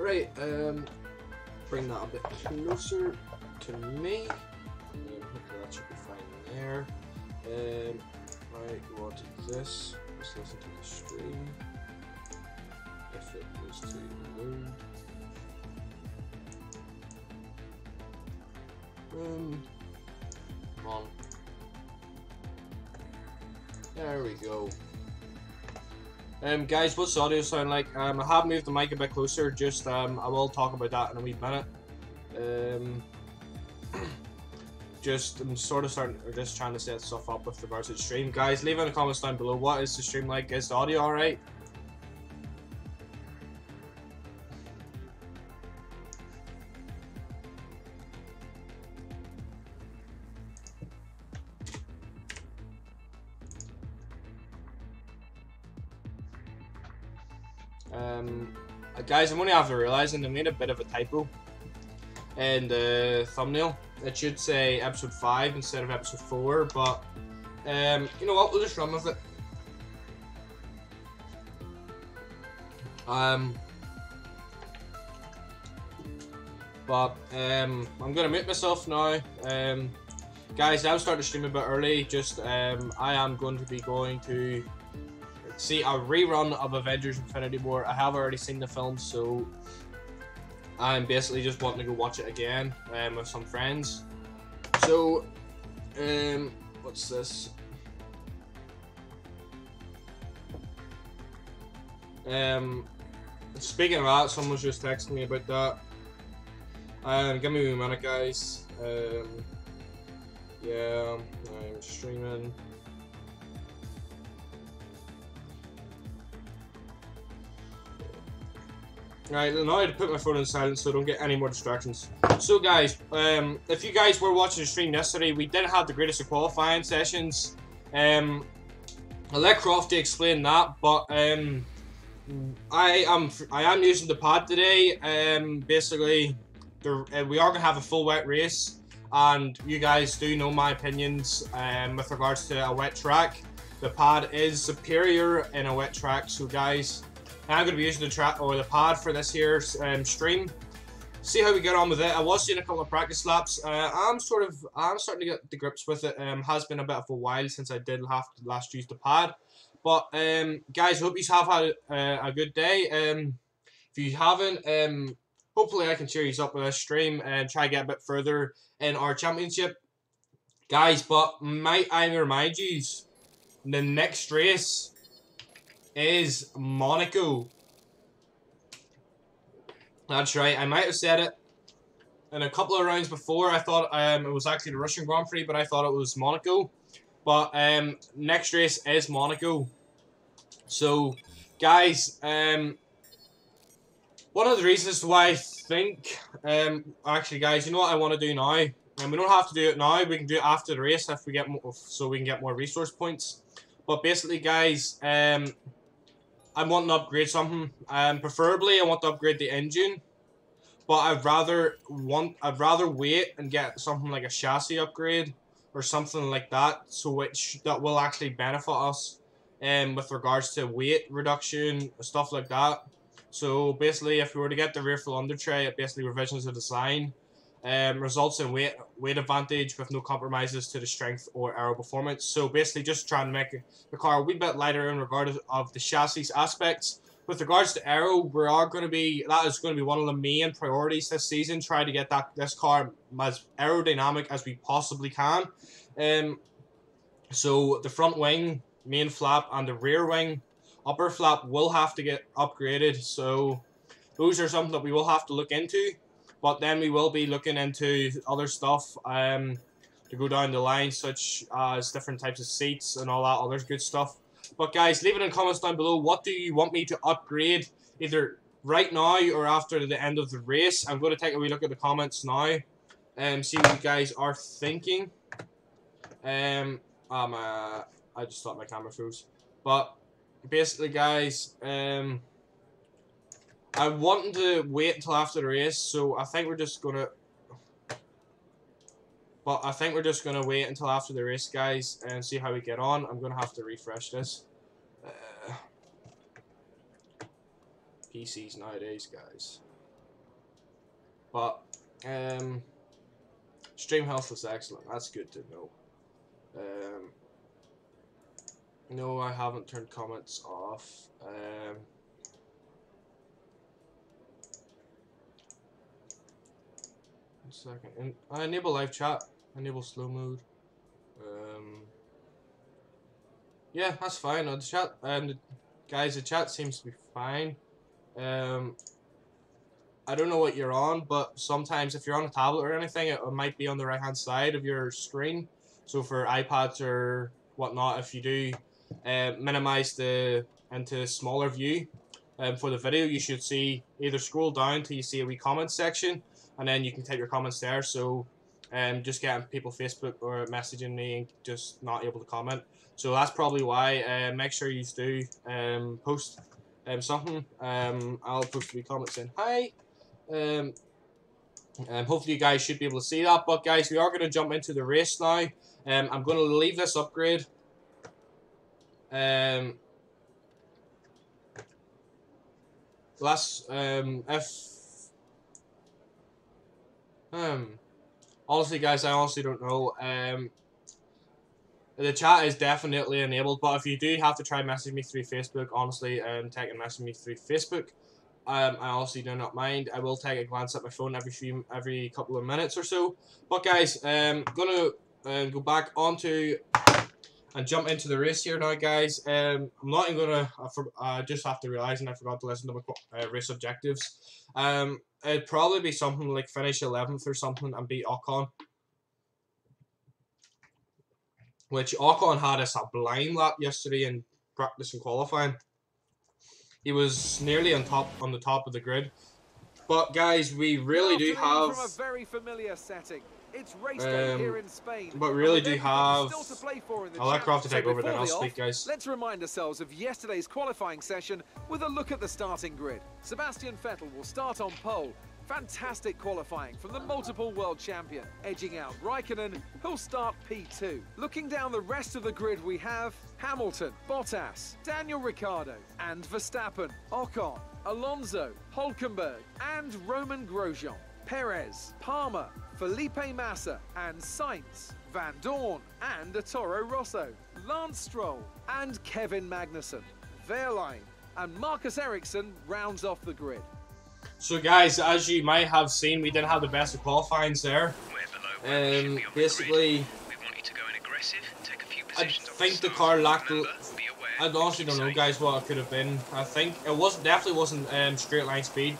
Right, bring that a bit closer to me. Hopefully that should be fine there. Right, go on to this. Let's listen to the stream. If it was to load. Come on. There we go. Guys, what's the audio sound like? I have moved the mic a bit closer, just I will talk about that in a wee minute. I'm sort of just trying to set stuff up with regards to the stream. Guys, leave in the comments down below, what is the stream like? Is the audio alright? Guys, I'm only after realizing I made a bit of a typo in the thumbnail. It should say episode 5 instead of episode 4, but you know what, we'll just run with it. I'm gonna mute myself now. Guys, I'm starting to stream a bit early. Just I am going to be going to see a rerun of Avengers Infinity War. I have already seen the film, so I'm basically just wanting to go watch it again with some friends. So, what's this? Speaking of that, someone's just texting me about that. Give me a minute, guys. Yeah, I'm streaming. Right, now I had to put my phone in silence so I don't get any more distractions. So guys, if you guys were watching the stream yesterday, we didn't have the greatest of qualifying sessions. I'll let Crofty explain that, but I am using the pad today. Basically, we are gonna have a full wet race, and you guys do know my opinions with regards to a wet track. The pad is superior in a wet track, so guys, I'm going to be using the track or the pad for this here stream. See how we get on with it. I was doing a couple of practice laps. I'm starting to get the grips with it. Has been a bit of a while since I did have to last use the pad. But guys, I hope you have had a good day. If you haven't, hopefully I can cheer you up with this stream and try to get a bit further in our championship, guys. But might I remind you, the next race is Monaco. That's right, I might have said it in a couple of rounds before. I thought it was actually the Russian Grand Prix, but I thought it was Monaco. But next race is Monaco. So guys, one of the reasons why I think actually guys, you know what I want to do now, and we don't have to do it now, we can do it after the race if we get more, so we can get more resource points. But basically guys, I want to upgrade something. Preferably I want to upgrade the engine, but I'd rather wait and get something like a chassis upgrade or something like that, so that will actually benefit us with regards to weight reduction, stuff like that. So basically, if we were to get the rear full under tray, it basically revisions of design, results in weight advantage with no compromises to the strength or aero performance. So basically just trying to make the car a wee bit lighter in regard of the chassis aspects. With regards to aero, that is going to be one of the main priorities this season, try to get this car as aerodynamic as we possibly can. So the front wing, main flap, and the rear wing, upper flap will have to get upgraded. So those are something that we will have to look into. But then we will be looking into other stuff to go down the line, such as different types of seats and all that other good stuff. But guys, leave it in the comments down below. What do you want me to upgrade, either right now or after the end of the race? I'm going to take a wee look at the comments now and see what you guys are thinking. I just thought my camera froze. But basically, guys, I want to wait until after the race, so I think we're just gonna. But I think we're just gonna wait until after the race, guys, and see how we get on. I'm gonna have to refresh this. PCs nowadays, guys. But stream health is excellent. That's good to know. No, I haven't turned comments off. 1 second. I enable live chat. Enable slow mode. Yeah, that's fine. The chat, guys, the chat seems to be fine. I don't know what you're on, but sometimes if you're on a tablet or anything, it might be on the right hand side of your screen. So for iPads or whatnot, if you do minimize into smaller view for the video, you should see either scroll down till you see a wee comment section, and then you can type your comments there. So just getting people Facebook or messaging me and just not able to comment. So that's probably why. Make sure you do post something. I'll post a wee comment saying hi. Hopefully you guys should be able to see that. But guys, we are going to jump into the race now. I'm going to leave this upgrade. Honestly guys, I honestly don't know. The chat is definitely enabled, but if you do have to try message me through Facebook, honestly, take and message me through Facebook. I honestly do not mind. I will take a glance at my phone every couple of minutes or so. But guys, gonna go back onto and jump into the race here now, guys. I'm not even gonna. I just have to realize, and I forgot to listen to my race objectives. It'd probably be something like finish 11th or something and beat Ocon. Which Ocon had a sublime lap yesterday in practice and qualifying. He was nearly on the top of the grid. But guys, we really do have from a very familiar setting. It's race day here in Spain. But really do have I'll let Croft to take over then. I'll speak, guys. Let's remind ourselves of yesterday's qualifying session with a look at the starting grid. Sebastian Vettel will start on pole. Fantastic qualifying from the multiple world champion, edging out Raikkonen, who'll start P2. Looking down the rest of the grid, we have Hamilton, Bottas, Daniel Ricciardo, and Verstappen, Ocon, Alonso, Hülkenberg, and Romain Grosjean, Perez, Palmer, Felipe Massa, and Sainz, Van Dorn, and Toro Rosso, Lance Stroll, and Kevin Magnussen, Wehrlein, and Marcus Ericsson rounds off the grid. So guys, as you might have seen, we didn't have the best of qualifyings there. Basically, I think the car lacked. I honestly don't know, guys, what it could have been. I think it definitely wasn't straight line speed.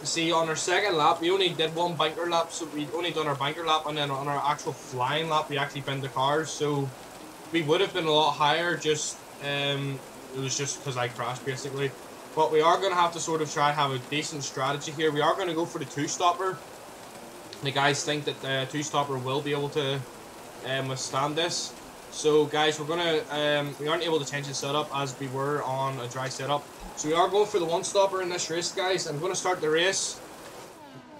See, on our second lap, we only did one banker lap, so we only done our banker lap, and then on our actual flying lap, we actually bent the cars. So we would have been a lot higher. Just it was just because I crashed basically. But we are going to have to sort of try and have a decent strategy here. We are going to go for the two-stopper. The guys think that the two-stopper will be able to withstand this. So guys, we aren't able to change the setup as we were on a dry setup. So we are going for the one-stopper in this race, guys. I'm going to start the race.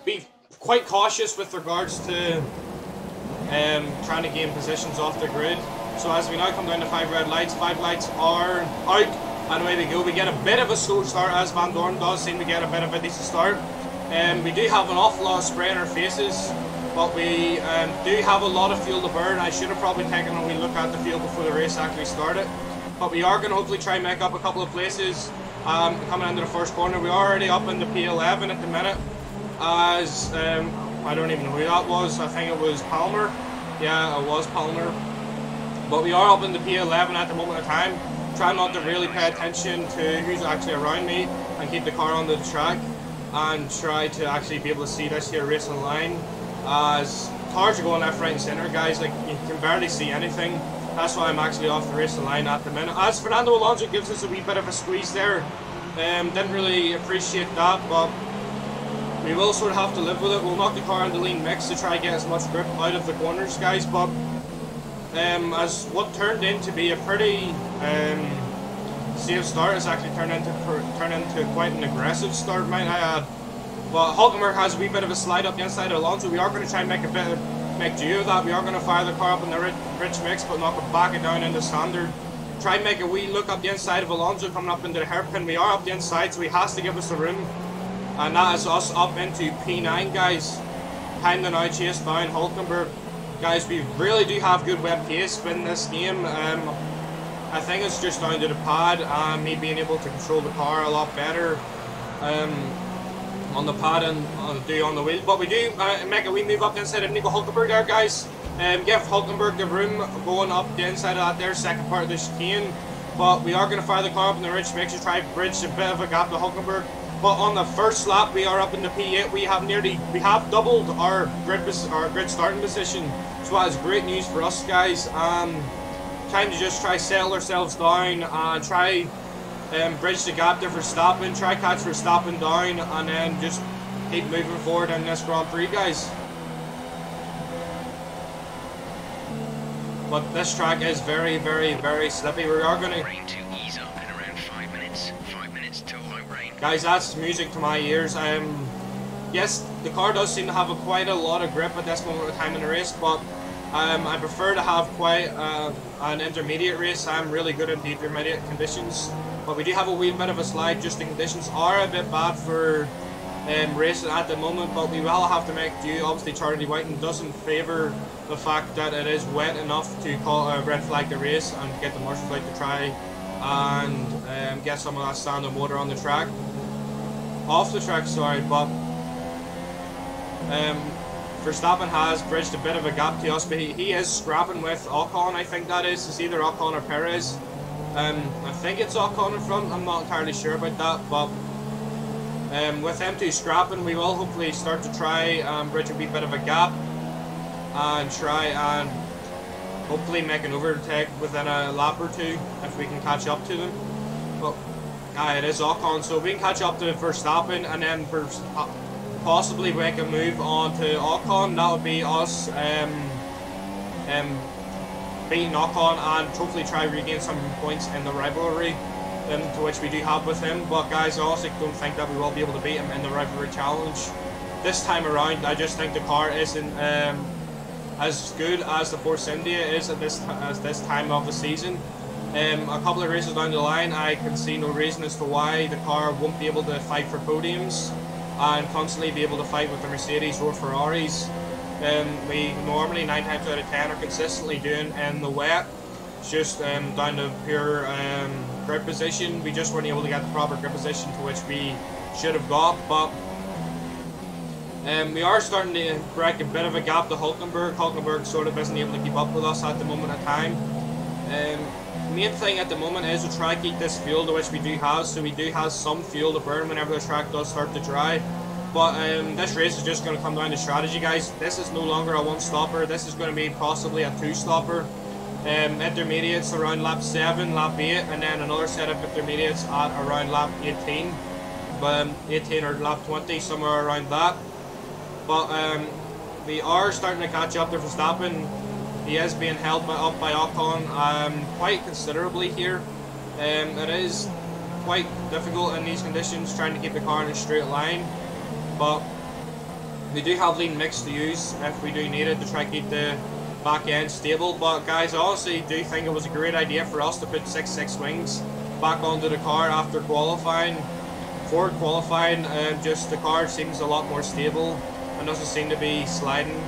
Be quite cautious with regards to trying to gain positions off the grid. So as we now come down to 5 red lights, 5 lights are out. And away we go. We get a bit of a slow start, as Van Dorn does seem to get a bit of a decent start. We do have an awful lot of spray in our faces, but we do have a lot of fuel to burn. I should have probably taken a wee look at the fuel before the race actually started. But we are going to hopefully try and make up a couple of places coming into the first corner. We're already up in the P11 at the minute, as I don't even know who that was. I think it was Palmer. Yeah, it was Palmer. But we are up in the P11 at the moment of time. Try not to really pay attention to who's actually around me and keep the car on the track and try to actually be able to see this here racing line, as cars are going left, right and centre, guys. Like, you can barely see anything. That's why I'm actually off the racing line at the minute, as Fernando Alonso gives us a wee bit of a squeeze there. Didn't really appreciate that, but we will sort of have to live with it. We'll knock the car into lean mix to try and get as much grip out of the corners, guys. But as what turned into be a pretty safe start has actually turned into quite an aggressive start, might I add. But Hülkenberg has a wee bit of a slide up the inside of Alonso. We are going to try and make do of that. We are going to fire the car up in the rich mix, but knock it back down into standard. Try and make a wee look up the inside of Alonso coming up into the hairpin. We are up the inside, so he has to give us the room. and that is us up into P9, guys. Time to now chase down Hulkenberg. Guys, we really do have good web pace in this game. I think it's just down to the pad and me being able to control the car a lot better on the pad and on the wheel. But we do make a wee move up the inside of Nico Hulkenberg there, guys. Give Hulkenberg the room going up the inside of that there second part of the chicane. But we are going to fire the car up in the ridge, make sure to try to bridge a bit of a gap to Hulkenberg. But on the first lap, we are up in the P8. We have doubled our grid starting position. So that is great news for us, guys. Time to just try settle ourselves down and try bridge the gap to Verstappen, try catch Verstappen down, and then just keep moving forward in this Grand Prix, guys. But this track is very, very, very slippy. We are going to... Rain to ease up in around 5 minutes. 5 minutes till low rain. Guys, that's music to my ears. Yes, the car does seem to have quite a lot of grip at this moment of time in the race, but I prefer to have quite an intermediate race. I'm really good at the intermediate conditions, but we do have a wee bit of a slide. Just the conditions are a bit bad for racing at the moment, but we will have to make do. Obviously, Charlie Whiting doesn't favour the fact that it is wet enough to call a red flag the race and get the marshals out to try and get some of that standard motor on the track, off the track. Sorry, but Verstappen has bridged a bit of a gap to us, but he is scrapping with Ocon. I think that is. It's either Ocon or Perez. I think it's Ocon in front. I'm not entirely sure about that, but with them two scrapping, we will hopefully start to try bridge a wee bit of a gap and try and hopefully make an overtake within a lap or two if we can catch up to them. But it is Ocon, so we can catch up to Verstappen and then possibly make a move on to Ocon. That would be us beating Ocon and hopefully try to regain some points in the rivalry to which we do have with him. But guys, I also don't think that we will be able to beat him in the rivalry challenge this time around. I just think the car isn't as good as the Force India is at this time of the season. A couple of races down the line, I can see no reason as to why the car won't be able to fight for podiums and constantly be able to fight with the Mercedes or Ferraris. We normally 9 times out of 10 are consistently doing in the wet. It's just down to pure grip position. We just weren't able to get the proper grip position to which we should have got, but we are starting to break a bit of a gap to Hulkenberg. Hulkenberg sort of isn't able to keep up with us at the moment of time. Main thing at the moment is to try to keep this fuel to which we do have, so we do have some fuel to burn whenever the track does start to dry. But this race is just going to come down to strategy, guys. This is no longer a one-stopper. This is going to be possibly a two-stopper. Intermediates around lap 7, lap 8, and then another set of intermediates at around lap 18. 18 or lap 20, somewhere around that. But we are starting to catch up to Verstappen. He is being held up by Ocon quite considerably here. It is quite difficult in these conditions trying to keep the car in a straight line, but we do have lean mix to use if we do need it to try to keep the back end stable. But guys, I honestly do think it was a great idea for us to put 6 wings back onto the car after qualifying. For qualifying, just the car seems a lot more stable and doesn't seem to be sliding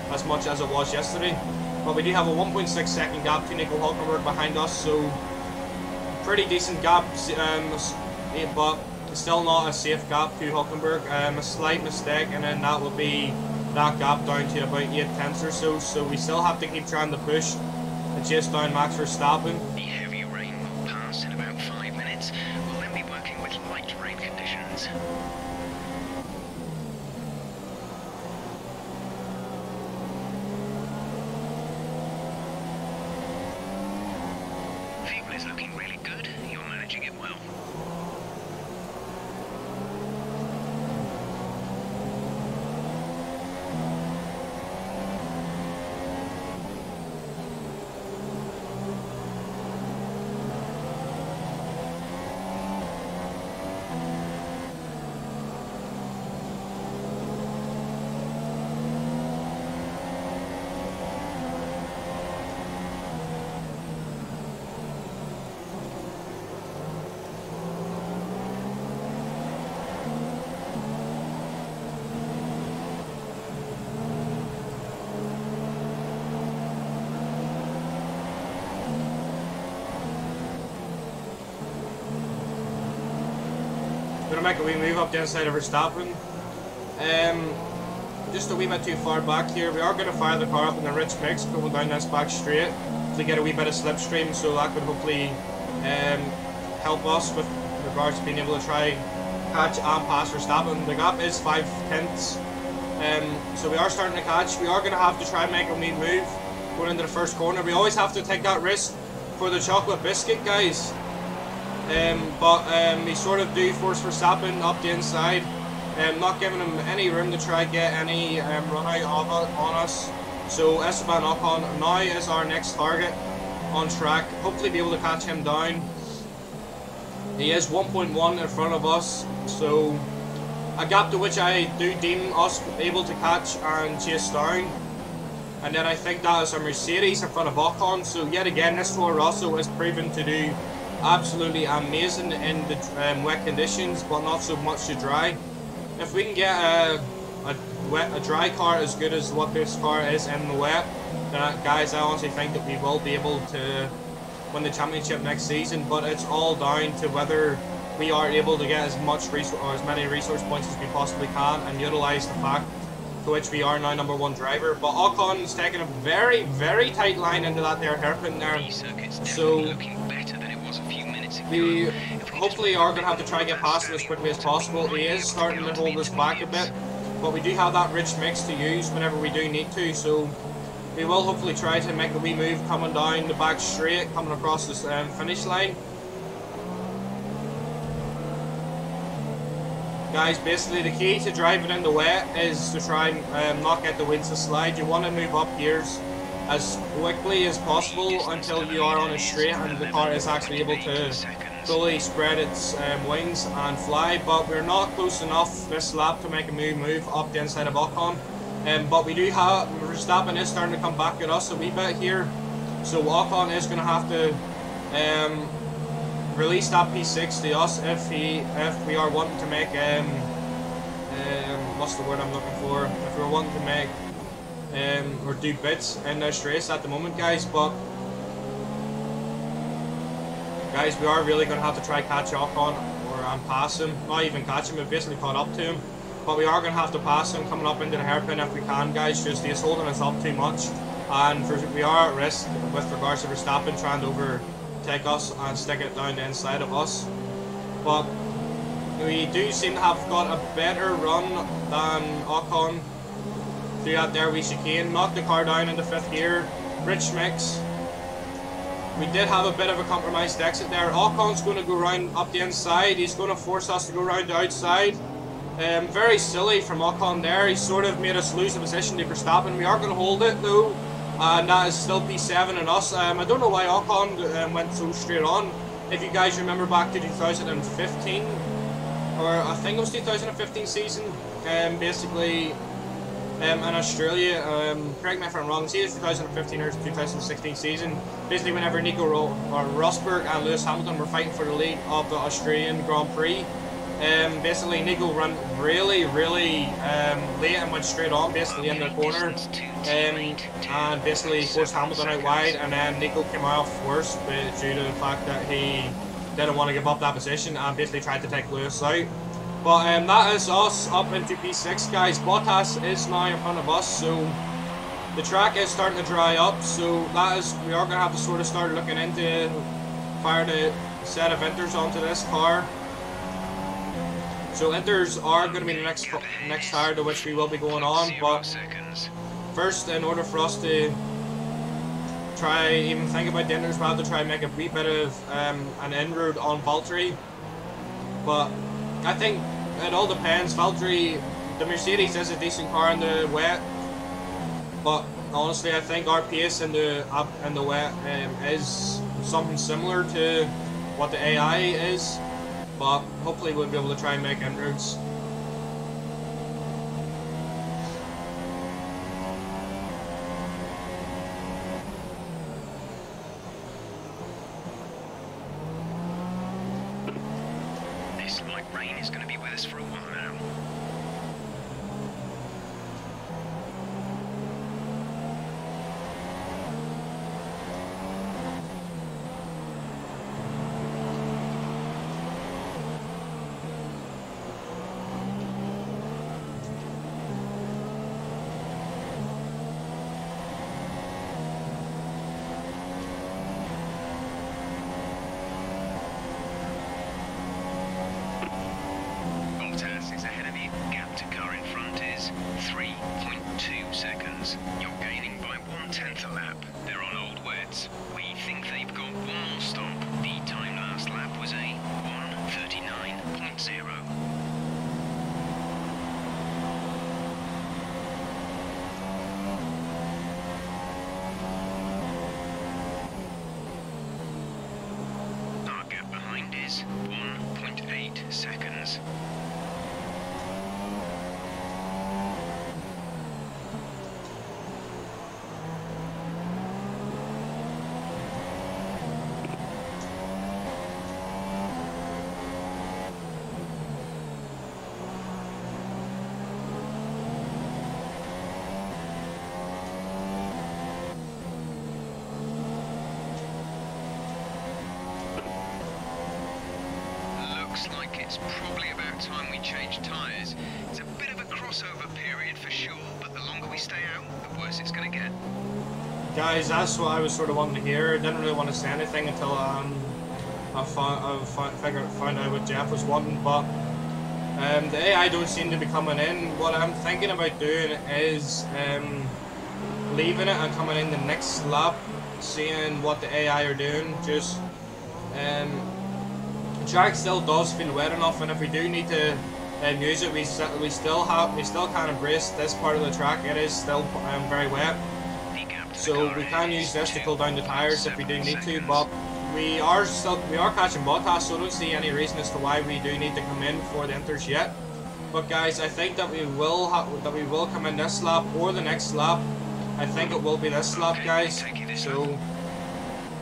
as much as it was yesterday. But we do have a 1.6 second gap to Nico Hulkenberg behind us, so pretty decent gap, but still not a safe gap to Hulkenberg. A slight mistake and then that will be that gap down to about 8 tenths or so, so we still have to keep trying to push and chase down Max Verstappen. The heavy rain will pass in about 5 minutes. We'll then be working with light rain conditions. Fuel is looking really good. You're managing it well. to make a wee move up the inside of Verstappen. Just a wee bit too far back here. We are going to fire the car up in the rich mix going down this back straight to get a wee bit of slipstream, so that could hopefully help us with regards to being able to try catch and pass Verstappen. The gap is 5 tenths, so we are starting to catch. We are going to have to try and make a wee move going into the first corner. We always have to take that risk for the chocolate biscuit, guys. But we sort of do force Verstappen up the inside, not giving him any room to try and get any run out on us. So Esteban Ocon now is our next target on track. Hopefully be able to catch him down. He is 1.1 in front of us, so a gap to which I do deem us able to catch and chase down. And then I think that is a Mercedes in front of Ocon. So yet again, this Toro Rosso is proven to do absolutely amazing in the wet conditions, but not so much to dry. If we can get a dry car as good as what this car is in the wet, then guys, I honestly think that we will be able to win the championship next season. But it's all down to whether we are able to get as many resource points as we possibly can and utilize the fact to which we are now #1 driver. But Ocon's taking a very, very tight line into that there hairpin there. So we hopefully are going to have to try and get past him as quickly as possible. He is starting to hold us back a bit, but we do have that rich mix to use whenever we do need to. So we will hopefully try to make a wee move coming down the back straight, coming across this finish line. Guys, basically the key to driving in the wet is to try and not get the wheels to slide. You want to move up gears as quickly as possible until you are on a straight and the car is actually able to fully spread its wings and fly. But we're not close enough this lap to make a move up the inside of Ocon. But we do have, Verstappen is starting to come back at us a wee bit here. So Ocon is going to have to release that P6 to us if we are wanting to make what's the word I'm looking for? If we're wanting to make or do bits in this race at the moment, guys. But guys, we are really going to have to try catch Ocon and pass him. Not even catch him, we've basically caught up to him. But we are going to have to pass him coming up into the hairpin if we can, guys. Just he's holding us up too much, and we are at risk with regards to Verstappen trying to overtake us and stick it down the inside of us. But we do seem to have got a better run than Ocon through that there wee chicane. Knocked the car down into 5th gear. Rich mix. We did have a bit of a compromised exit there. Ocon's going to go round up the inside. He's going to force us to go round the outside. Very silly from Ocon there. He sort of made us lose the position to Verstappen. We are going to hold it though, and that is still P7 in us. I don't know why Ocon went so straight on. If you guys remember back to 2015, or I think it was 2015 season, basically in Australia, correct me if I'm wrong, it's either 2015 or 2016 season, basically whenever Nico Rosberg and Lewis Hamilton were fighting for the lead of the Australian Grand Prix. Basically Nico ran really late and went straight on basically in the corner, and basically forced Hamilton out wide, and then Nico came off worse due to the fact that he didn't want to give up that position and basically tried to take Lewis out. But that is us up into P6, guys. Bottas is now in front of us, so the track is starting to dry up, so that is, we are going to have to sort of start looking into fire the set of inters onto this car. So inters are going to be the next tire to which we will be going on, but first, in order for us to try even think about the inters, we'll have to try and make a wee bit of an inroad on Valtteri. But I think it all depends. Valtteri, the Mercedes is a decent car in the wet, but honestly I think our pace in the wet is something similar to what the AI is. But hopefully we'll be able to try and make inroads. This light rain is going to be with us for a while now. It's probably about time we change tyres. It's a bit of a crossover period for sure, but the longer we stay out, the worse it's going to get. Guys, that's what I was sort of wanting to hear. I didn't really want to say anything until I found out what Jeff was wanting, but the AI don't seem to be coming in. What I'm thinking about doing is leaving it and coming in the next lap, seeing what the AI are doing. Just the track still does feel wet enough, and if we do need to use it, we still can't embrace this part of the track. It is still very wet, so we can use this to cool down the tires if we do need to. But we are catching Bottas, so I don't see any reason as to why we do need to come in for the inters yet. But guys, I think that we will come in this lap or the next lap. I think it will be this lap, guys. So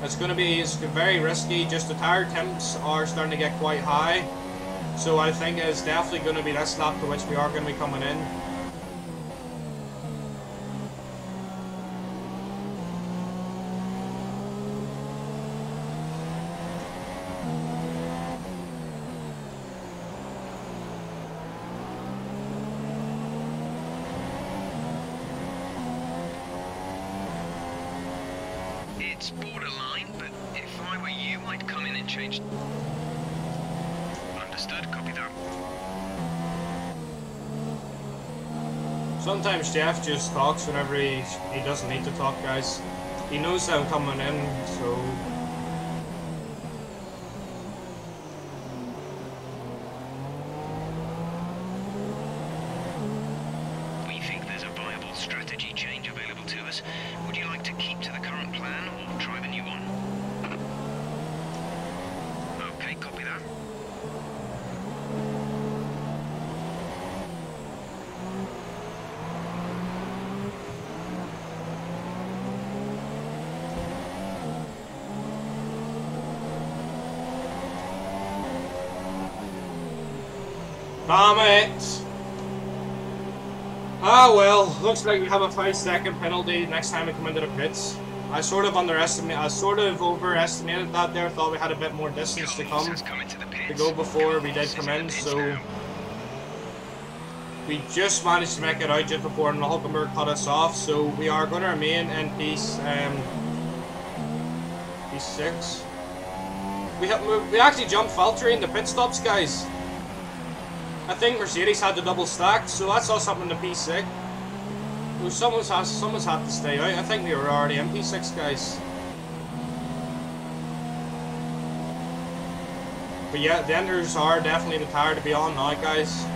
it's very risky. Just the tire temps are starting to get quite high, so I think it's definitely going to be this lap to which we are going to be coming in. It's borderline, but if I were you, I'd come in and change. Understood, copy that. Sometimes Jeff just talks whenever he doesn't need to talk, guys. He knows that I'm coming in, so... We think there's a viable strategy change available to us. Would you like to keep to the current plan or try the new one? Okay, copy that. Damn it! Ah well, looks like we have a 5-second penalty next time we come into the pits. I sort of overestimated that there, thought we had a bit more distance to come to go before we did come in, so we just managed to make it out just before Hulkenberg cut us off, so we are going to remain in P6. We actually jumped Valtteri in the pit stops, guys. I think Mercedes had the double stack, so that's all something to P6. Someone's had to stay out. I think we were already in P6, guys. But yeah, the enders are definitely the tire to be on now, guys.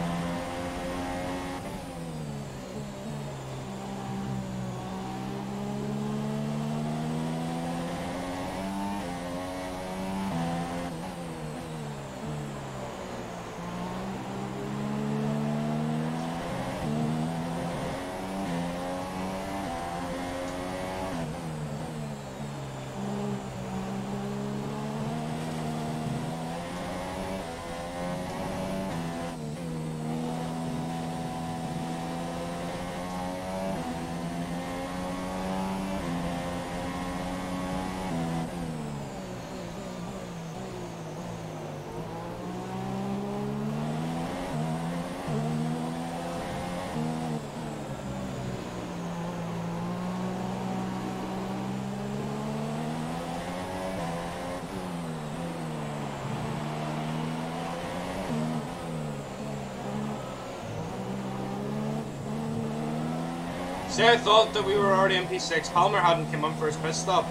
See, I thought that we were already in P6. Palmer hadn't come on for his pit stop.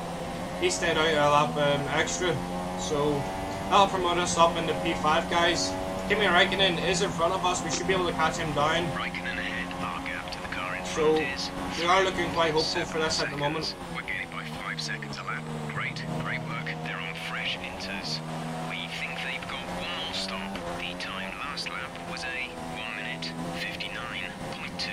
He stayed out a lap extra, so that'll promote us up into P5, guys. Kimi Räikkönen is in front of us. We should be able to catch him down. Raikkonen ahead. Our gap to the car in So front is we are looking quite hopeful for this at the moment. We're gaining by 5 seconds a lap. Great work. They're on fresh inters. We think they've got one more stop. The time last lap was a 1 minute 59.2.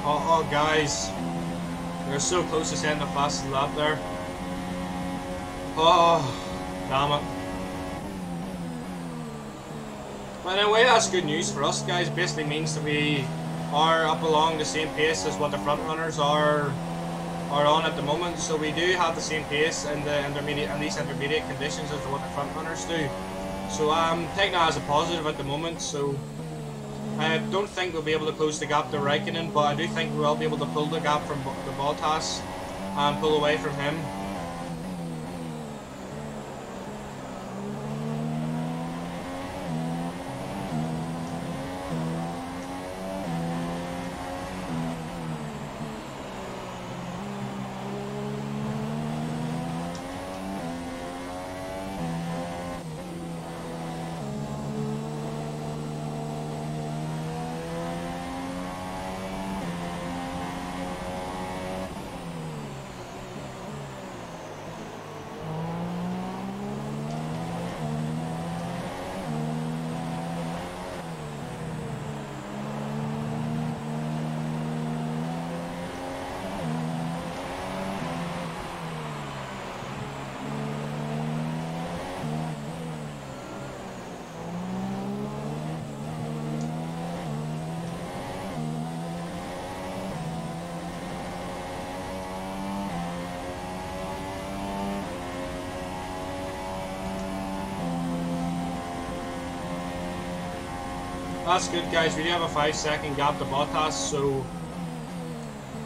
Oh, guys. We're so close to setting the fastest lap there. Oh, damn it. But in a way, that's good news for us, guys. Basically means that we are up along the same pace as what the front runners are on at the moment. So we do have the same pace in the intermediate, at least intermediate conditions, as to what the front runners do. So I'm taking that as a positive at the moment. So I don't think we'll be able to close the gap to Raikkonen, but I do think we will be able to pull the gap from the Bottas and pull away from him. That's good, guys. We do have a 5-second gap to Bottas, so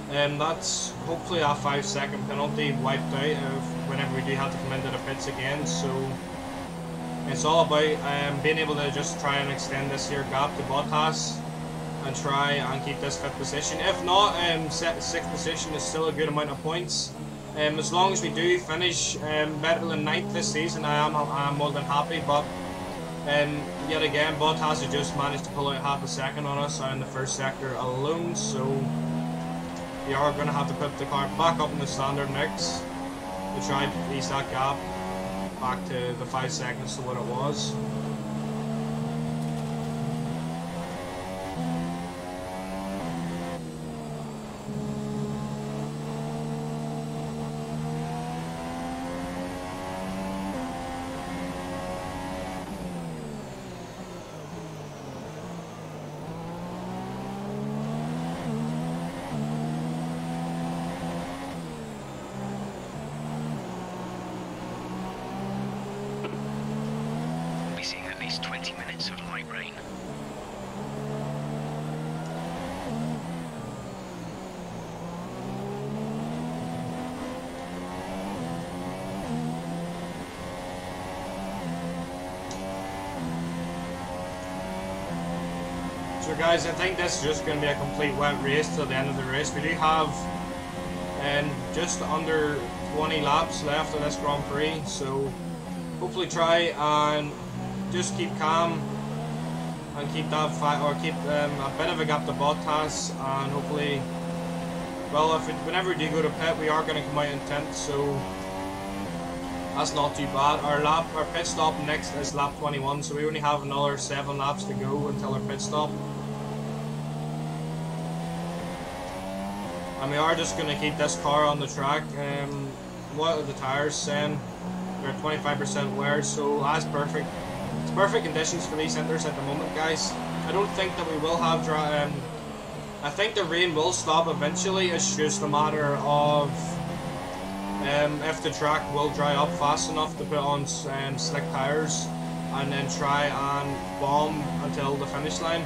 that's hopefully a 5-second penalty wiped out of whenever we do have to come into the pits again. So it's all about being able to just try and extend this here gap to Bottas and try and keep this 5th position. If not, 6th position is still a good amount of points. As long as we do finish better than 9th this season, I'm more than happy. But yet again, Bottas has just managed to pull out half a second on us in the first sector alone, so we are going to have to put the car back up in the standard mix to try and ease that gap back to the 5 seconds to what it was. We'll be seeing at least 20 minutes of light rain. So guys, I think this is just going to be a complete wet race till the end of the race. We do have just under 20 laps left of this Grand Prix, so hopefully try and just keep calm and keep that keep a bit of a gap to Bottas, and hopefully, well, whenever we do go to pit, we are going to come out in 10th, so that's not too bad. Our pit stop next is lap 21, so we only have another 7 laps to go until our pit stop. And we are just going to keep this car on the track. What are the tires saying? They're 25% wear, so that's perfect. It's perfect conditions for these centers at the moment, guys. I don't think that we will have I think the rain will stop eventually. It's just a matter of if the track will dry up fast enough to put on slick tires and then try and bomb until the finish line.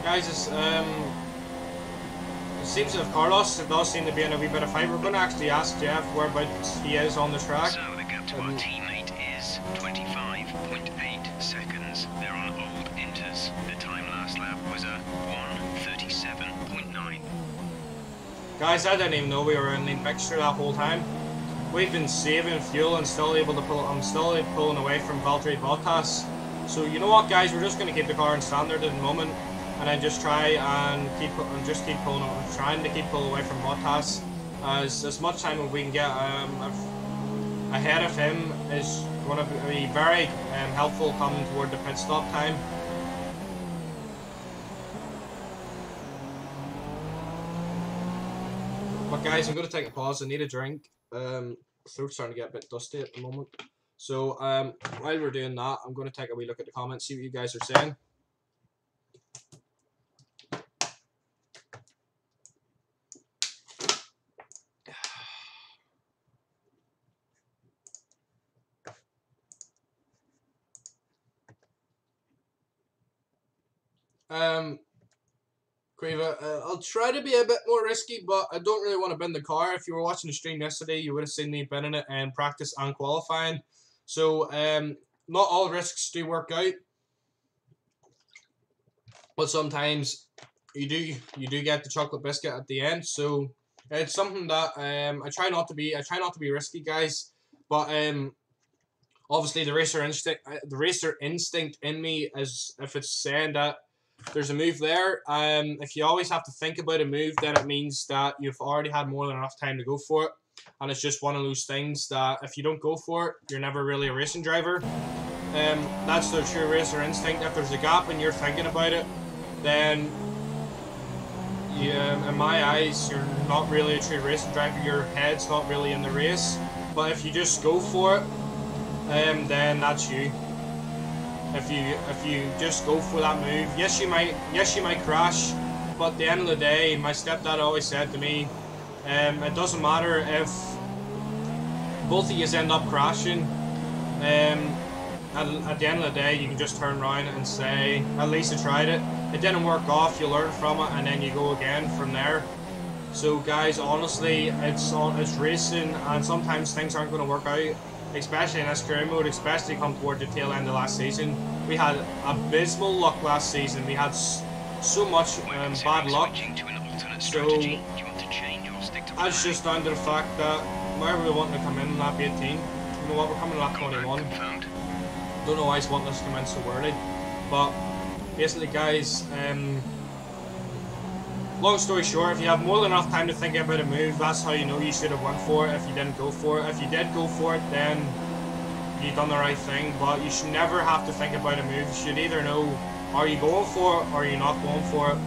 Guys, it seems that Carlos, it does seem to be in a wee bit of fight. We're going to actually ask Jeff whereabouts he is on the track. So the gap to our teammate is 25.8 seconds. They're on old inters. The time last lap was a 1:37.9. Guys, I didn't even know we were in the mixture that whole time. We've been saving fuel and still able to pull. I'm still pulling away from Valtteri Bottas. So you know what, guys, we're just going to keep the car in standard at the moment, and then just try and keep pulling. Trying to keep pulling away from Bottas as much time as we can get ahead of him is going to be very helpful coming toward the pit stop time. But guys, I'm going to take a pause. I need a drink. Throat's starting to get a bit dusty at the moment. So while we're doing that, I'm going to take a wee look at the comments, see what you guys are saying. Creva, I'll try to be a bit more risky, but I don't really want to bend the car. If you were watching the stream yesterday, you would have seen me bending it in practice and qualifying. So, not all risks do work out, but sometimes you do get the chocolate biscuit at the end. So it's something that I try not to be risky, guys. But obviously the racer instinct in me is, if it's saying that there's a move there, if you always have to think about a move, then it means that you've already had more than enough time to go for it. And it's just one of those things that if you don't go for it, you're never really a racing driver. That's the true racer instinct. If there's a gap and you're thinking about it, then in my eyes, you're not really a true racing driver. Your head's not really in the race. But if you just go for it, then that's you. If you just go for that move, yes you might crash, but at the end of the day, my stepdad always said to me, it doesn't matter if both of you end up crashing. At the end of the day, you can just turn around and say, at least I tried it. It didn't work off, you learn from it, and then you go again from there. So guys, honestly, it's racing, and sometimes things aren't going to work out, especially in this career mode, especially come toward the tail end of last season. We had abysmal luck last season. We had so much bad luck. So that's just down to the fact that where we wanting to come in lap 18. You know what, we're coming in lap 21. Don't know why he's wanting us to come in so early. But basically, guys, long story short, if you have more than enough time to think about a move, that's how you know you should have went for it if you didn't go for it. If you did go for it, then you've done the right thing, but you should never have to think about a move. You should either know, are you going for it or are you not going for it?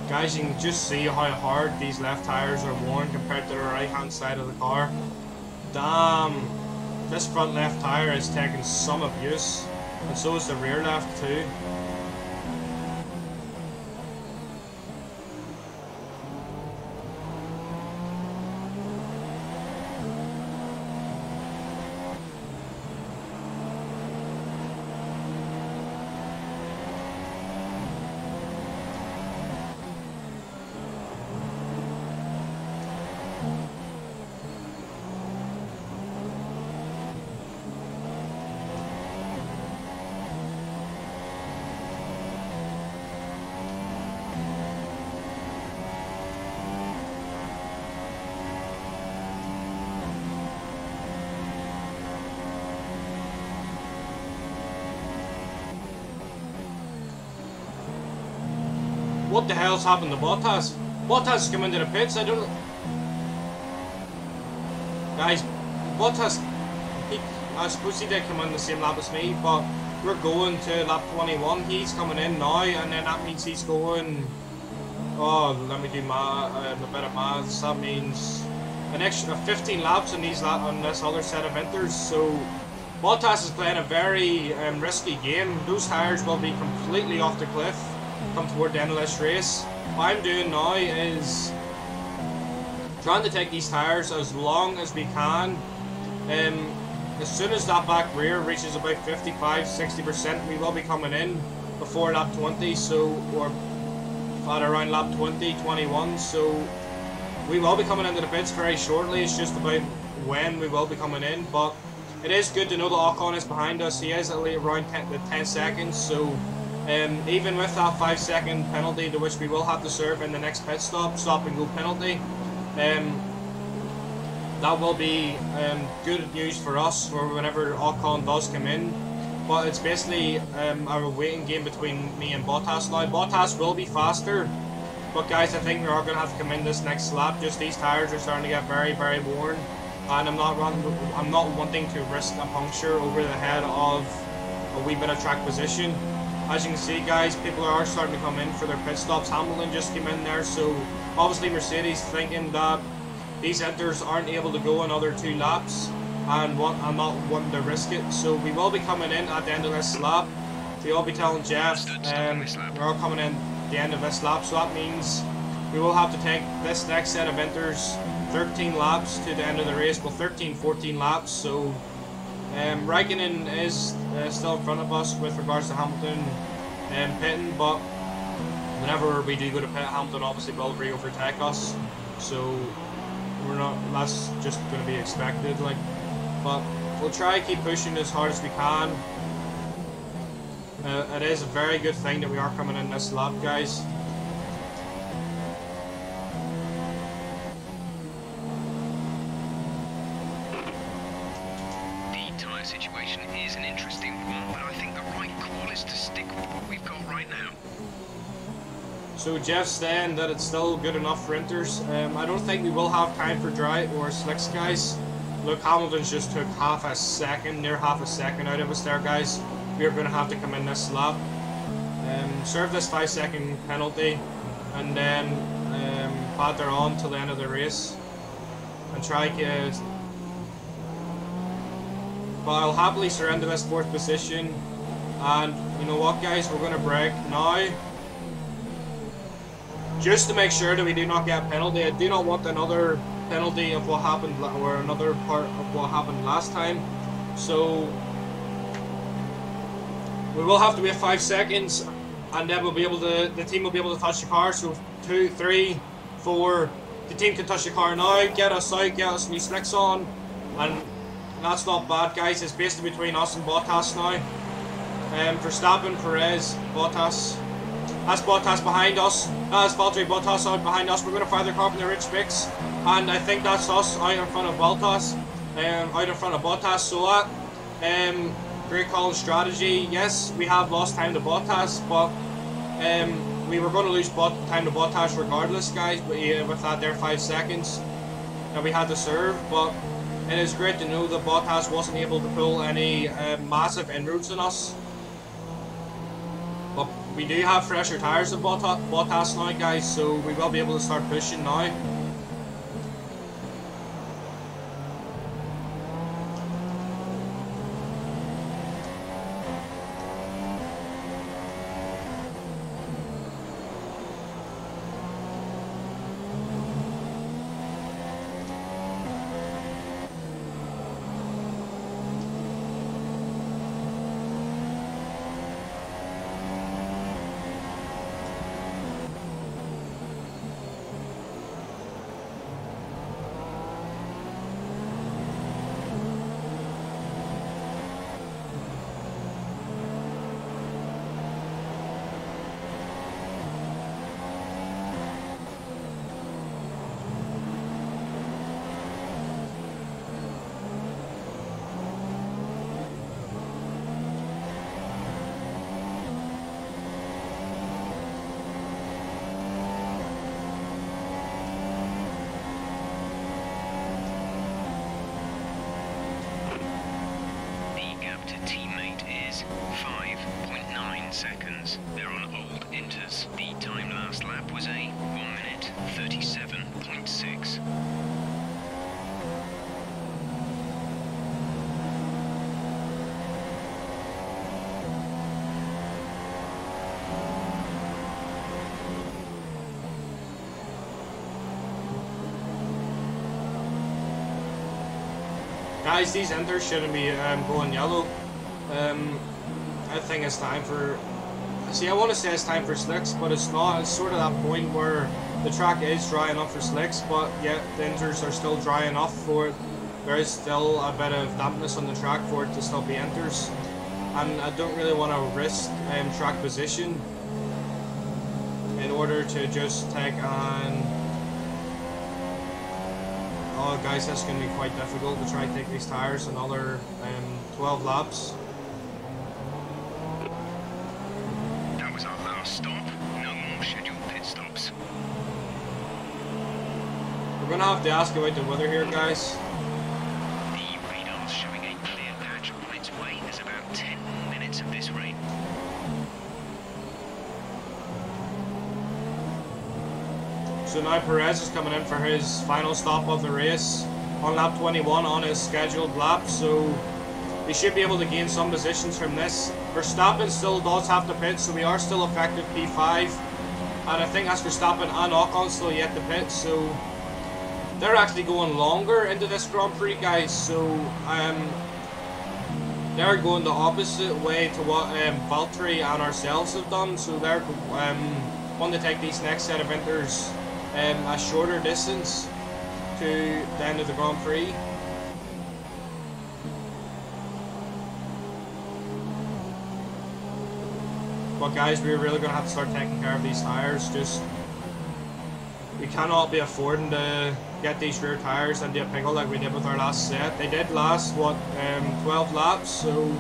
Guys, you can just see how hard these left tires are worn compared to the right hand side of the car. Damn, this front left tire is taking some abuse, and so is the rear left too. What the hell's happened to Bottas? Bottas has come into the pits, I don't know. Guys, Bottas, I suppose he did come on the same lap as me, but we're going to lap 21. He's coming in now, and then that means he's going... Oh, let me do a bit of maths. That means an extra 15 laps on on this other set of inters. So Bottas is playing a very risky game. Those tyres will be completely off the cliff come toward the end of this race. What I'm doing now is trying to take these tyres as long as we can. As soon as that back rear reaches about 55-60%, we will be coming in before lap 20, so, or at around lap 20, 21, so we will be coming into the pits very shortly. It's just about when we will be coming in, but it is good to know that Ocon is behind us. He is at around 10 seconds, so even with that 5-second penalty to which we will have to serve in the next pit stop and go penalty, that will be good news for us for whenever Ocon does come in. But it's basically a waiting game between me and Bottas now. Bottas will be faster, but guys, I think we are going to have to come in this next lap. Just these tyres are starting to get very, very worn, and I'm not wanting to risk a puncture over the head of a wee bit of track position. As you can see, guys, people are starting to come in for their pit stops. Hamilton just came in there, so obviously Mercedes thinking that these inters aren't able to go another 2 laps, and I'm not wanting to risk it. So we will be coming in at the end of this lap. We will be telling Jeff we're all coming in at the end of this lap, so that means we will have to take this next set of inters 13 laps to the end of the race. Well, 13-14 laps, so Raikkonen is still in front of us with regards to Hamilton pitting, but whenever we do go to pit, Hamilton obviously will re-overtake us, so we're not, that's just going to be expected, like, but we'll try to keep pushing as hard as we can. It is a very good thing that we are coming in this lap, guys. The tyre situation is an interesting one, but I think the right call is to stick with what we've got right now. So Jeff's saying that it's still good enough for inters. I don't think we will have time for dry or slicks, guys. Look, Hamilton's just took near half a second out of us there, guys. We are going to have to come in this lap, serve this 5-second penalty, and then patter on till the end of the race and try to. But I'll happily surrender this 4th position, and you know what, guys, we're going to brake now, just to make sure that we do not get a penalty. I do not want another penalty of what happened, or another part of what happened last time. So we will have to wait 5 seconds, and then we'll be able to, the team will be able to touch the car. So 2, 3, 4, the team can touch the car now, get us out, get us new slicks on, and that's not bad, guys. It's basically between us and Bottas now. Verstappen, Perez, Bottas. That's Bottas behind us. That's Valtteri Bottas out behind us. We're going to fire the car from the rich fix, and I think that's us out in front of Bottas. So that great call and strategy. Yes, we have lost time to Bottas, but we were going to lose time to Bottas regardless, guys. But yeah, with that there 5 seconds that we had to serve, but it is great to know that Bottas wasn't able to pull any massive inroads on us. But we do have fresher tyres than Bottas now, guys, so we will be able to start pushing now. Seconds. They're on old inters. The time last lap was a 1 minute 37.6. Guys, these inters shouldn't be going yellow. I think it's time for... See, I want to say it's time for slicks, but it's not. It's sort of that point where the track is dry enough for slicks, but yet the inters are still dry enough for it. There is still a bit of dampness on the track for it to still be inters. And I don't really want to risk track position in order to just take on... Oh guys, that's going to be quite difficult to try to take these tyres another 12 laps. That was our last stop. No more scheduled pit stops. We're going to have to ask about the weather here, guys. The radar's showing a clear patch on its way. There's about 10 more minutes of this rain. So now Perez is coming in for his final stop of the race on lap 21 on his scheduled lap, so he should be able to gain some positions from this. Verstappen still does have to pit, so we are still effective P5, and I think that's Verstappen and Ocon still yet to pit, so they're actually going longer into this Grand Prix, guys, so they're going the opposite way to what Valtteri and ourselves have done, so they're want to take these next set of inters a shorter distance to the end of the Grand Prix. But guys, we're really going to have to start taking care of these tyres. Just, we cannot be affording to get these rear tyres into a pickle like we did with our last set. They did last, what, 12 laps, so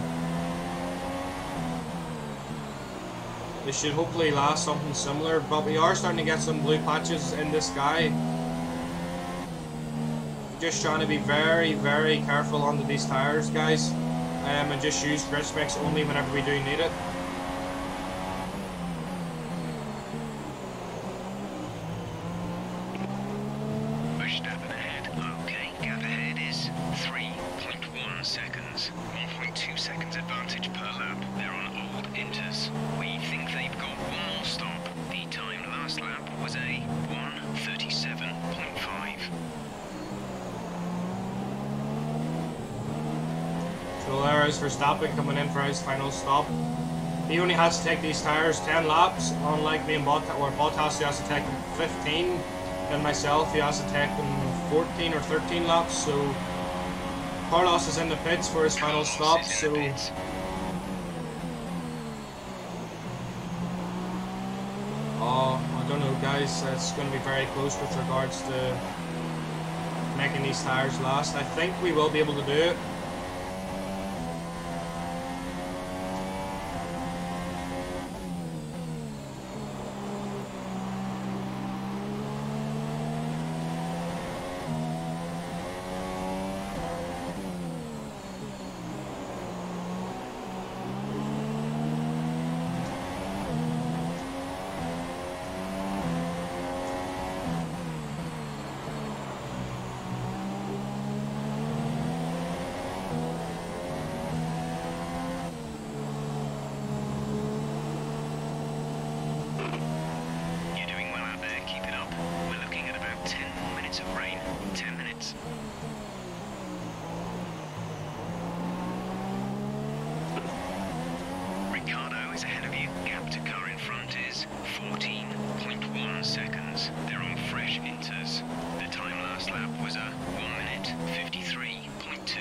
they should hopefully last something similar, but we are starting to get some blue patches in the sky. Just trying to be very, very careful onto these tyres, guys, and just use grip mix only whenever we do need it. Verstappen ahead. Okay, gap ahead is 3.1 seconds. 1.2 seconds advantage per lap. They're on old inters. We think they've got one more stop. The time last lap was a 1:37.5. So there is Verstappen coming in for his final stop. He only has to take these tyres 10 laps, unlike me and Bottas, he has to take them 15, and myself, he has to take them 14 or 13 laps, so Carlos is in the pits for his final stop, so I don't know, guys, it's going to be very close with regards to making these tyres last. I think we will be able to do it. of rain, 10 minutes. Ricardo is ahead of you. Gap to car in front is 14.1 seconds. They're on fresh inters. The time last lap was a 1 minute 53.2.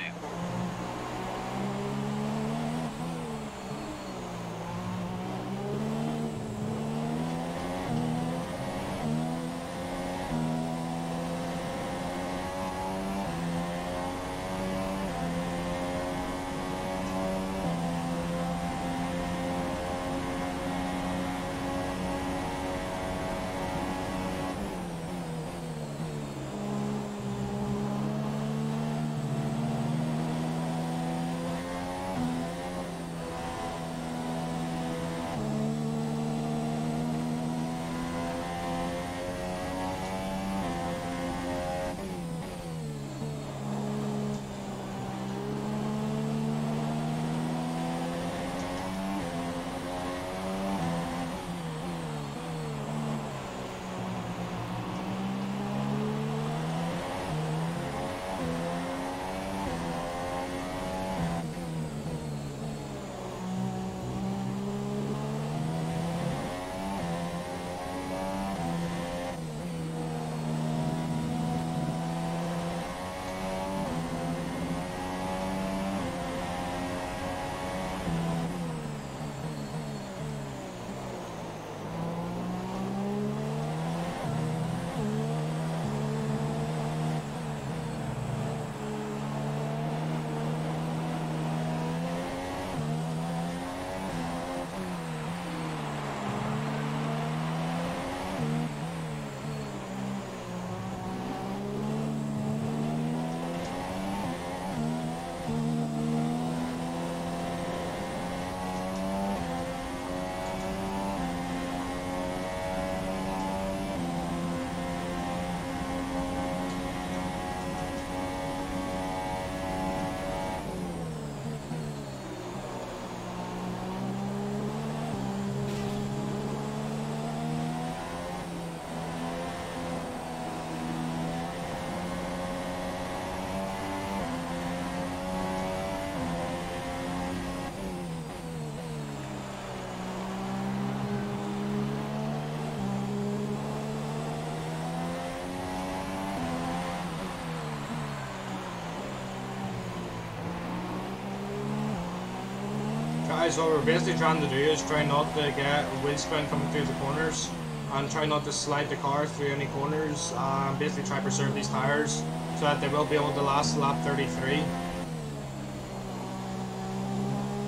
guys, what we're basically trying to do is try not to get a wheel spin coming through the corners, and try not to slide the car through any corners, and basically try to preserve these tyres so that they will be able to last lap 33.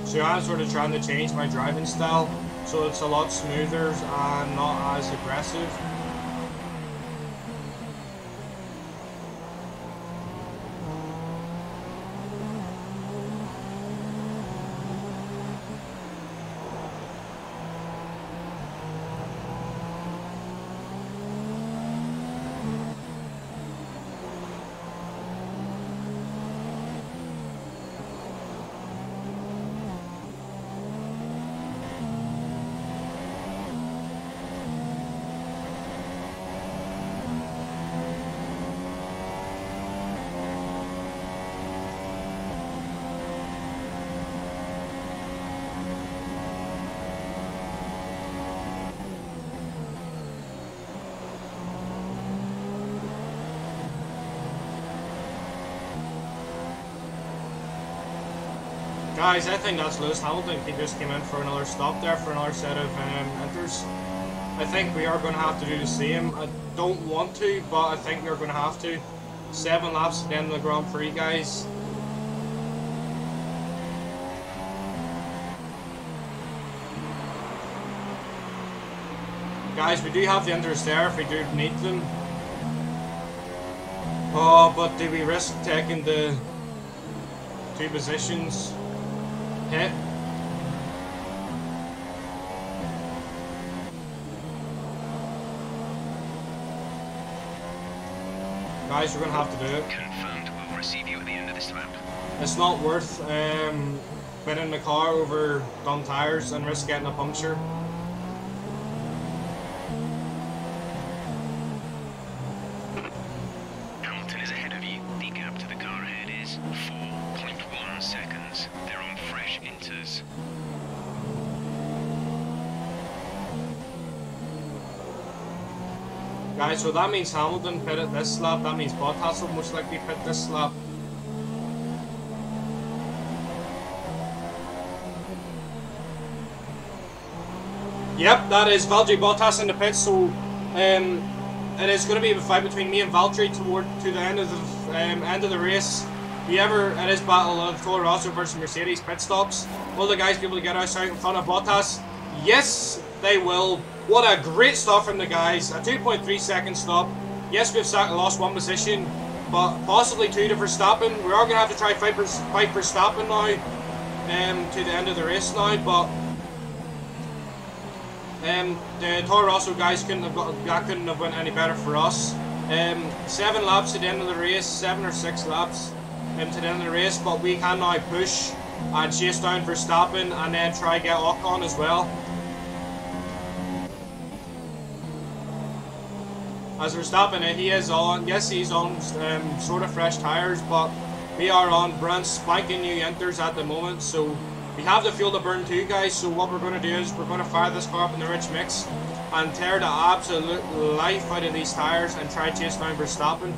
So I'm sort of trying to change my driving style so it's a lot smoother and not as aggressive. Guys, I think that's Lewis Hamilton. He just came in for another stop there, for another set of enters. I think we are going to have to do the same. I don't want to, but I think we're going to have to. 7 laps at the end of the Grand Prix, guys. Guys, we do have the enters there if we do need them. Oh, but do we risk taking the 2 positions? Hit. Guys, we're gonna have to do it. Confirmed. We'll receive you at the end of this lap. It's not worth winning the car over dumb tires and risk getting a puncture. Hamilton is ahead of you. The gap to the car ahead is 4.1 seconds. They're on fresh inters. Guys, so that means Hamilton pitted this lap, that means Bottas will most likely pit this lap. Yep, that is Valtteri Bottas in the pits, so it is going to be a fight between me and Valtteri to the end of the race. It is battle of Toro Rosso versus Mercedes pit stops. Will the guys be able to get us out in front of Bottas? Yes, they will. What a great stop from the guys. A 2.3 second stop. Yes, we've lost 1 position, but possibly 2 to Verstappen. We are going to have to try fight Verstappen now to the end of the race now, but the Toro Rosso guys couldn't have went any better for us. 7 laps at the end of the race, 7 or 6 laps to the end of the race, but we can now push and chase down Verstappen and then try get Ocon as well. As Verstappen, he is on, yes, he's on sort of fresh tyres, but we are on brand spanking new enters at the moment, so we have the fuel to burn too, guys. So what we're going to do is we're going to fire this car up in the rich mix and tear the absolute life out of these tyres and try to chase down Verstappen.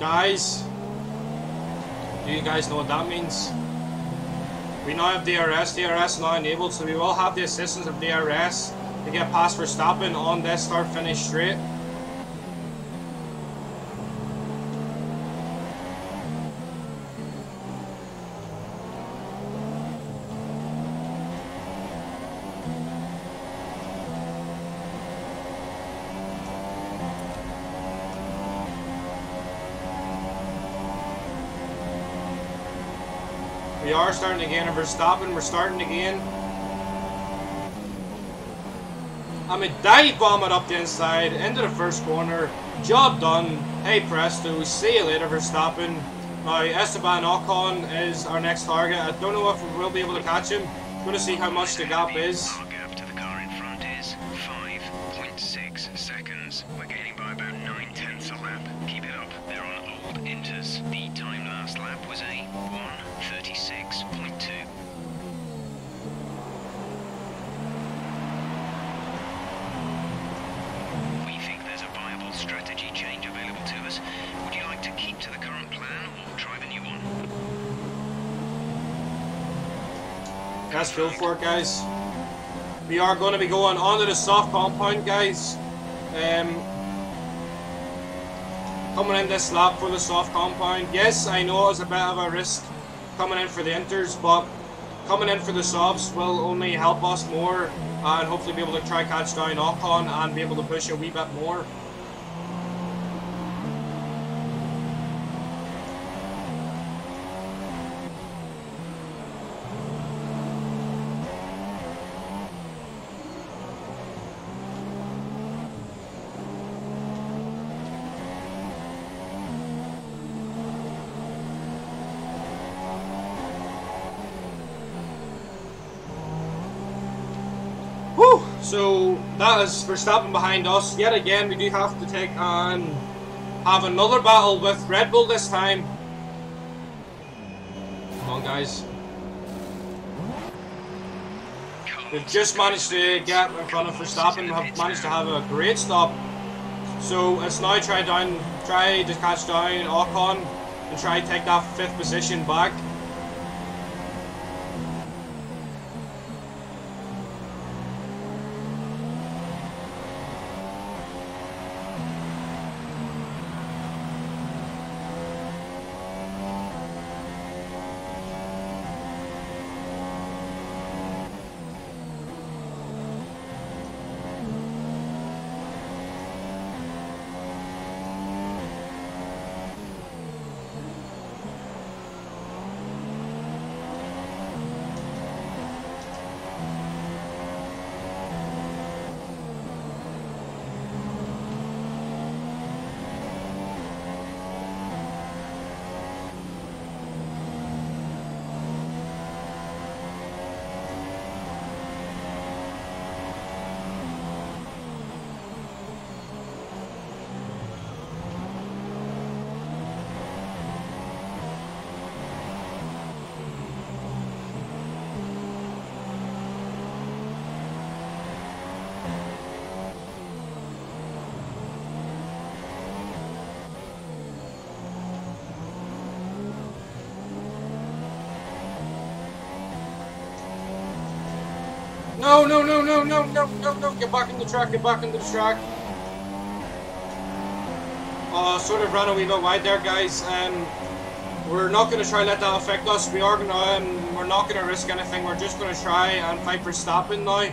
Guys, do you guys know what that means? We now have DRS. DRS now enabled, so we will have the assistance of DRS to get past Verstappen on this start-finish straight. We are starting again, and Verstappen, we're starting again. I'm a dive bomb it up the inside, into the first corner. Job done. Hey presto, see you later Verstappen. Now Esteban Ocon is our next target. I don't know if we will be able to catch him. I'm going to see how much the gap is. Our gap to the car in front is 5.6 seconds. We're gaining by about 9/10 a lap. Keep it up. They're on old inters. The time last lap was a 1:36.2. We think there's a viable strategy change available to us. Would you like to keep to the current plan or try the new one? Let's go for it, guys. We are going to be going onto the soft compound, guys. Coming in this lap for the soft compound. Yes, I know it's a bit of a risk coming in for the inters, but coming in for the softs will only help us more and hopefully be able to try catch down Ocon and be able to push a wee bit more. So that is Verstappen behind us. Yet again, we do have to take and have another battle with Red Bull this time. Come on, guys. We've just managed to get in front of Verstappen. We have managed to have a great stop. So it's now try to catch down Ocon and try to take that 5th position back. No, no, no, no, no, no, no, no, get back in the track, get back into the track. Sort of ran a wee bit wide there, guys. We're not going to try to let that affect us. We're not going to risk anything. We're just going to try and fight Verstappen now.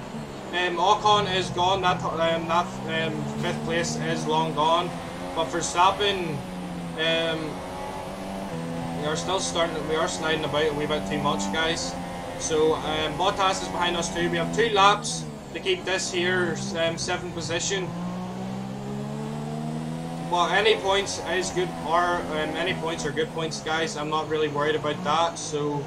Ocon is gone. That 5th place is long gone. But Verstappen, we are still starting. We are sliding about a wee bit too much, guys. So Bottas is behind us too. We have 2 laps to keep this here 7th position. But any points is good, or any points are good points, guys. I'm not really worried about that. So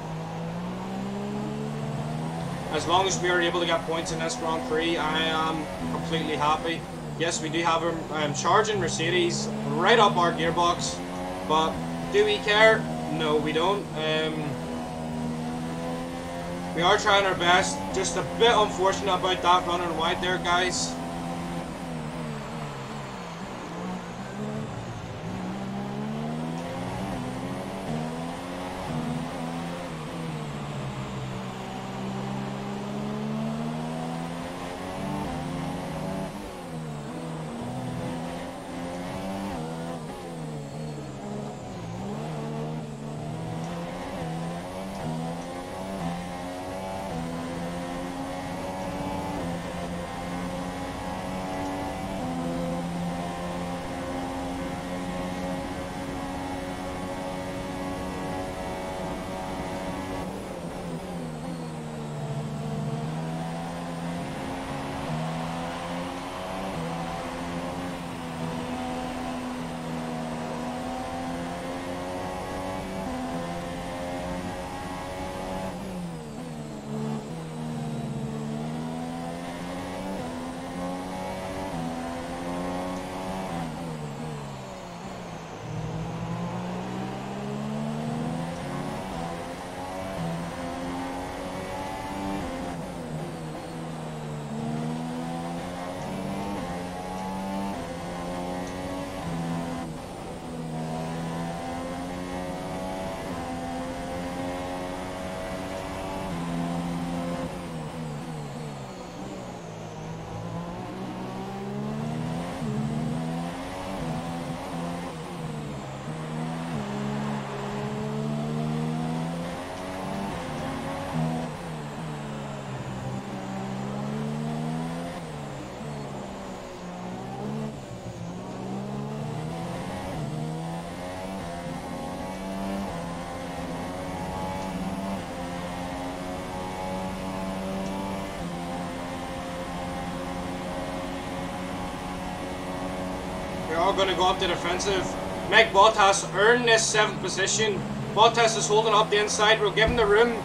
as long as we are able to get points in this Grand Prix, I am completely happy. Yes, we do have a charging Mercedes right up our gearbox, but do we care? No, we don't. We are trying our best. Just a bit unfortunate about that running wide there, guys. we are going to go up to defensive. Make Bottas earn this 7th position. Bottas is holding up the inside. We'll give him the room.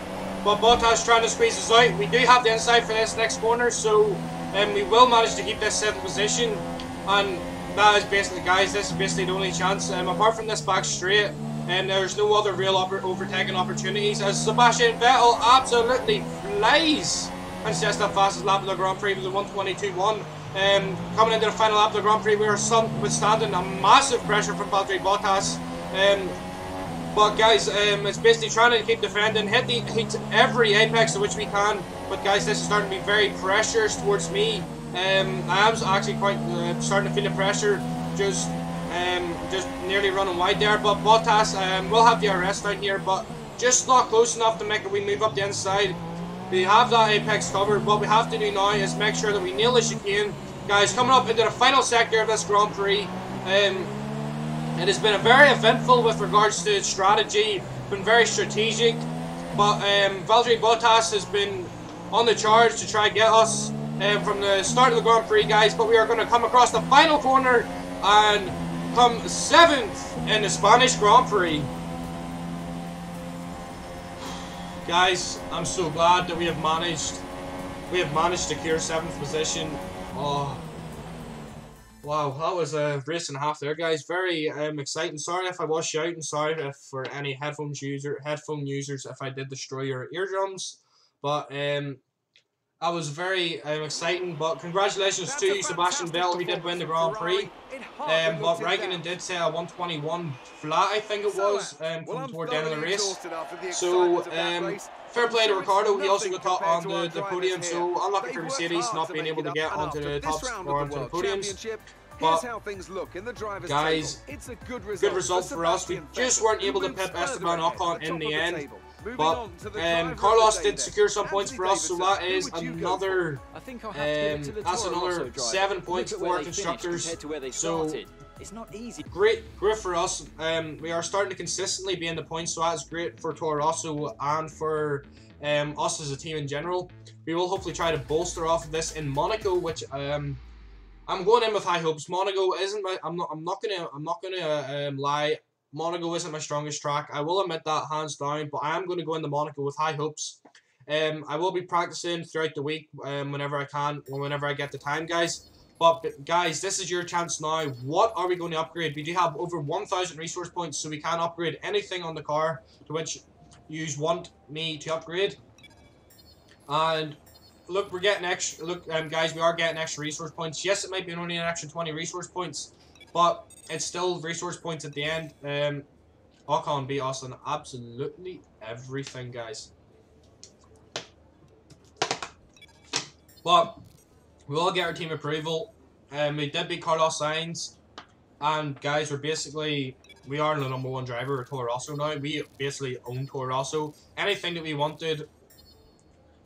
But Bottas trying to squeeze us out. We do have the inside for this next corner, so we will manage to keep this 7th position. And that is basically, guys, this is basically the only chance. Apart from this back straight, there's no other real overtaking opportunities, as Sebastian Vettel absolutely flies and sets the fastest lap of the Grand Prix with a 1:22.1. Coming into the final lap of the Grand Prix, we are withstanding a massive pressure from Valtteri Bottas. But guys, it's basically trying to keep defending, hit every apex to which we can. But guys, this is starting to be very pressurous towards me. I am actually quite starting to feel the pressure, just nearly running wide there. But Bottas will have the arrest down here, but just not close enough to make a wee move up the inside. We have that apex covered. What we have to do now is make sure that we nail the chicane. Guys, coming up into the final sector of this Grand Prix. It has been very eventful with regards to strategy, been very strategic, but Valtteri Bottas has been on the charge to try and get us from the start of the Grand Prix, guys. But we are going to come across the final corner and come 7th in the Spanish Grand Prix. Guys, I'm so glad that we have managed to clear 7th position. Oh. Wow, that was a race and a half there, guys. Very exciting. Sorry if I was shouting. Sorry if for any headphone users if I did destroy your eardrums. But that was very exciting. But congratulations to Sebastian Vettel, who did win the Grand Prix. But Raikkonen did say a 1:21 flat, I think it was, from toward the end of the race. So fair play to Ricardo. He also got top on the podium. So unlucky for Mercedes not being able to get onto the top or onto the podiums. But guys, good result for us. We just weren't able to pip Esteban Ocon in the end. But Carlos did secure some points for us, so that is another 7 points for constructors. So it's not easy. Great for us. We are starting to consistently be in the points, so that's great for Toro Rosso and for us as a team in general. We will hopefully try to bolster off of this in Monaco, which I'm going in with high hopes. Monaco isn't my. I'm not gonna lie. Monaco isn't my strongest track. I will admit that hands down. But I am going to go into Monaco with high hopes. I will be practicing throughout the week whenever I can, or whenever I get the time, guys. But guys, this is your chance now. What are we going to upgrade? We do have over 1,000 resource points, so we can upgrade anything on the car to which you want me to upgrade. And look, we're getting extra. Look, guys, we are getting extra resource points. Yes, it might be only an extra 20 resource points, but it's still resource points at the end. Ocon beat us on absolutely everything, guys. But we will get our team approval. We did beat Carlos Sainz, and guys, we are the #1 driver of Toro Rosso now. We basically own Toro Rosso. Anything that we wanted,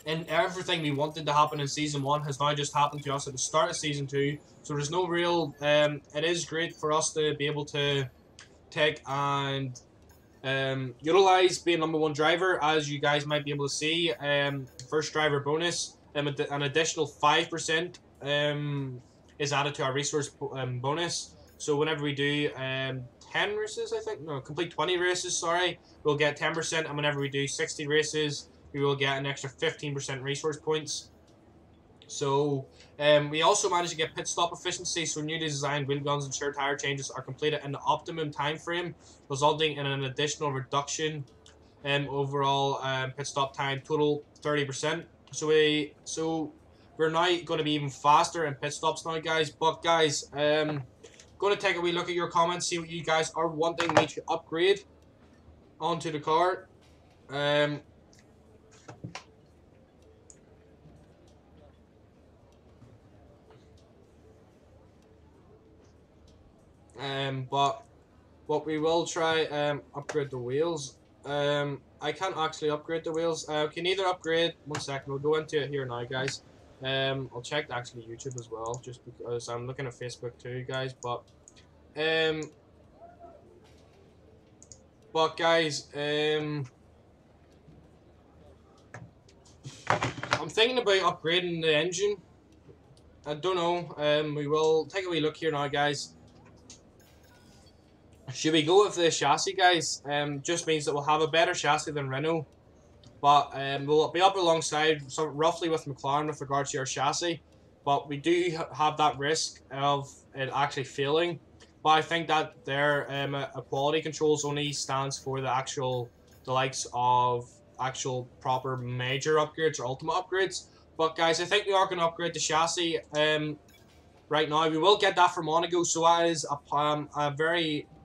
and everything we wanted to happen in Season 1 has now just happened to us at the start of Season 2. So there's no real, it is great for us to be able to take and utilize being #1 driver, as you guys might be able to see. First driver bonus, an additional 5% is added to our resource bonus. So whenever we do 10 races, I think, no, complete 20 races, sorry, we'll get 10%, and whenever we do 60 races, we will get an extra 15% resource points. So we also managed to get pit stop efficiency, so newly designed wheel guns and share tire changes are completed in the optimum time frame, resulting in an additional reduction overall pit stop time, total 30%. So we're now going to be even faster in pit stops now, guys. But guys, going to take a wee look at your comments, see what you guys are wanting me to upgrade onto the car. But what we will try upgrade the wheels. I can't actually upgrade the wheels. Can either upgrade. 1 second, we'll go into it here now, guys. I'll check actually YouTube as well, just because I'm looking at Facebook too, guys. But guys, I'm thinking about upgrading the engine. I don't know. We will take a wee look here now, guys. Should we go with the chassis, guys? Just means that we'll have a better chassis than Renault, but we'll be up alongside roughly with McLaren with regards to our chassis. But we do have that risk of it actually failing. But I think that their quality controls only stands for the likes of actual proper major upgrades or ultimate upgrades. But guys, I think we are going to upgrade the chassis right now. We will get that from Monaco, so that is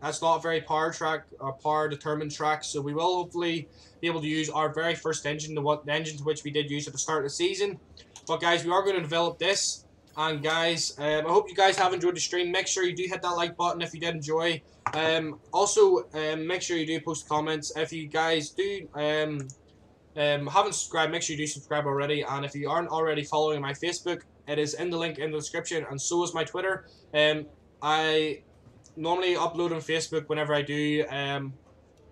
that's not a very power determined track. So we will hopefully be able to use our very first engine, the engine to which we did use at the start of the season. But guys, we are going to develop this. And guys, I hope you guys have enjoyed the stream. Make sure you do hit that like button if you did enjoy. Also, make sure you do post comments. If you guys do haven't subscribed, make sure you do subscribe already. And if you aren't already following my Facebook, it is in the link in the description, and so is my Twitter. I normally upload on Facebook whenever I do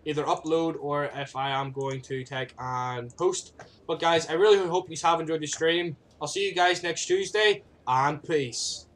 either upload or if I am going to take and post. But guys, I really hope you have enjoyed the stream. I'll see you guys next Tuesday, and peace.